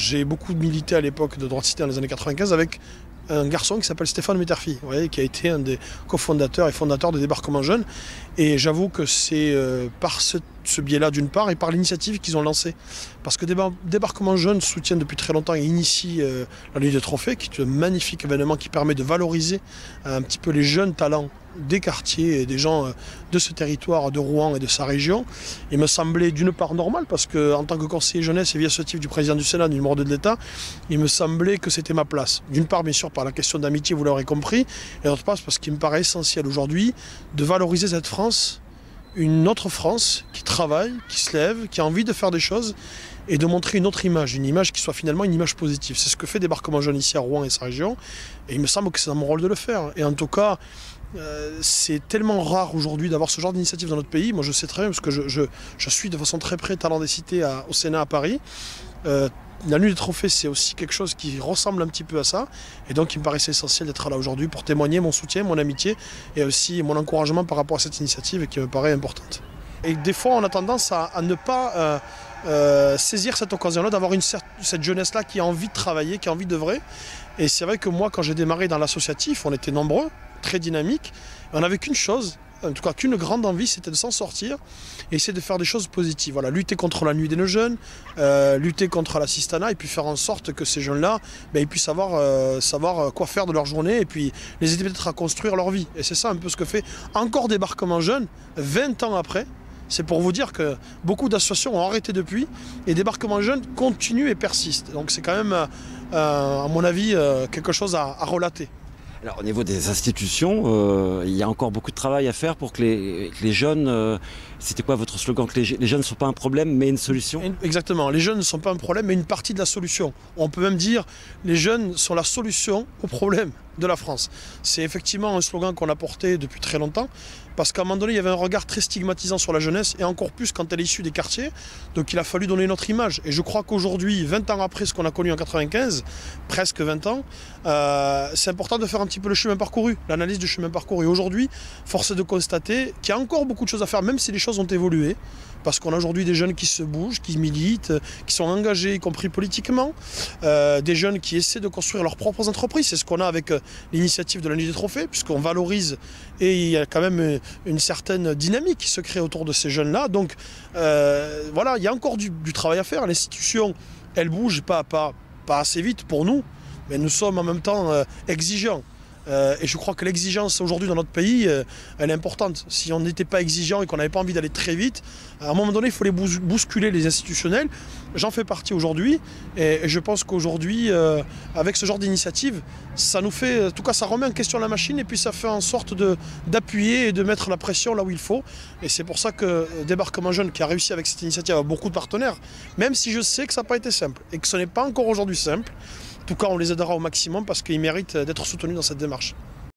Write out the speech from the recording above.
J'ai beaucoup milité à l'époque de Droite Cité dans les années 95 avec un garçon qui s'appelle Stéphane Metterfi, vous voyez, qui a été un des cofondateurs et fondateurs de Débarquement Jeune. Et j'avoue que c'est par ce biais-là d'une part et par l'initiative qu'ils ont lancée. Parce que Débarquement Jeune soutient depuis très longtemps et initie la Nuit des Trophées, qui est un magnifique événement qui permet de valoriser un petit peu les jeunes talents des quartiers et des gens de ce territoire de Rouen et de sa région. Il me semblait d'une part normal, parce qu'en tant que conseiller jeunesse et vice-chef du président du Sénat, du numéro 2 de l'État, il me semblait que c'était ma place. D'une part, bien sûr, par la question d'amitié, vous l'aurez compris, et d'autre part, parce qu'il me paraît essentiel aujourd'hui de valoriser cette France, une autre France qui travaille, qui se lève, qui a envie de faire des choses et de montrer une autre image, une image qui soit finalement une image positive. C'est ce que fait Débarquement Jeune ici à Rouen et sa région, et il me semble que c'est dans mon rôle de le faire. Et en tout cas, c'est tellement rare aujourd'hui d'avoir ce genre d'initiative dans notre pays. Moi je sais très bien, parce que je suis de façon très près Talent des Cités au Sénat à Paris. La Nuit des Trophées, c'est aussi quelque chose qui ressemble un petit peu à ça. Et donc, il me paraissait essentiel d'être là aujourd'hui pour témoigner mon soutien, mon amitié et aussi mon encouragement par rapport à cette initiative qui me paraît importante. Et des fois, on a tendance à ne pas saisir cette occasion-là, d'avoir cette jeunesse-là qui a envie de travailler, qui a envie d'œuvrer. Et c'est vrai que moi, quand j'ai démarré dans l'associatif, on était nombreux, très dynamiques. On n'avait qu'une chose, en tout cas qu'une grande envie, c'était de s'en sortir et essayer de faire des choses positives. Voilà, lutter contre la nuit des jeunes, lutter contre l'assistanat et puis faire en sorte que ces jeunes-là, ils puissent savoir quoi faire de leur journée et puis les aider peut-être à construire leur vie. Et c'est ça un peu ce que fait encore Débarquement Jeune, 20 ans après. C'est pour vous dire que beaucoup d'associations ont arrêté depuis et Débarquement Jeune continue et persiste. Donc c'est quand même, à mon avis, quelque chose à relater. Alors, au niveau des institutions, il y a encore beaucoup de travail à faire pour que les jeunes... c'était quoi votre slogan? Que les jeunes ne sont pas un problème, mais une solution? Exactement. Les jeunes ne sont pas un problème, mais une partie de la solution. On peut même dire les jeunes sont la solution au problème de la France. C'est effectivement un slogan qu'on a porté depuis très longtemps, parce qu'à un moment donné, il y avait un regard très stigmatisant sur la jeunesse, et encore plus quand elle est issue des quartiers. Donc il a fallu donner notre image. Et je crois qu'aujourd'hui, 20 ans après ce qu'on a connu en 95, presque 20 ans, c'est important de faire un petit peu le chemin parcouru, l'analyse du chemin parcouru. Et aujourd'hui, force est de constater qu'il y a encore beaucoup de choses à faire, même si les choses ont évolué, parce qu'on a aujourd'hui des jeunes qui se bougent, qui militent, qui sont engagés, y compris politiquement, des jeunes qui essaient de construire leurs propres entreprises. C'est ce qu'on a avec l'initiative de la Nuit des Trophées, puisqu'on valorise et il y a quand même une certaine dynamique qui se crée autour de ces jeunes-là. Donc voilà, il y a encore du travail à faire. L'institution, elle bouge pas assez vite pour nous, mais nous sommes en même temps exigeants. Et je crois que l'exigence aujourd'hui dans notre pays, elle est importante. Si on n'était pas exigeant et qu'on n'avait pas envie d'aller très vite, à un moment donné, il faut les bousculer, les institutionnels. J'en fais partie aujourd'hui et je pense qu'aujourd'hui, avec ce genre d'initiative, ça nous fait, en tout cas ça remet en question la machine et puis ça fait en sorte d'appuyer et de mettre la pression là où il faut. Et c'est pour ça que Débarquement Jeune, qui a réussi avec cette initiative, a beaucoup de partenaires, même si je sais que ça n'a pas été simple et que ce n'est pas encore aujourd'hui simple. En tout cas, on les aidera au maximum parce qu'ils méritent d'être soutenus dans cette démarche.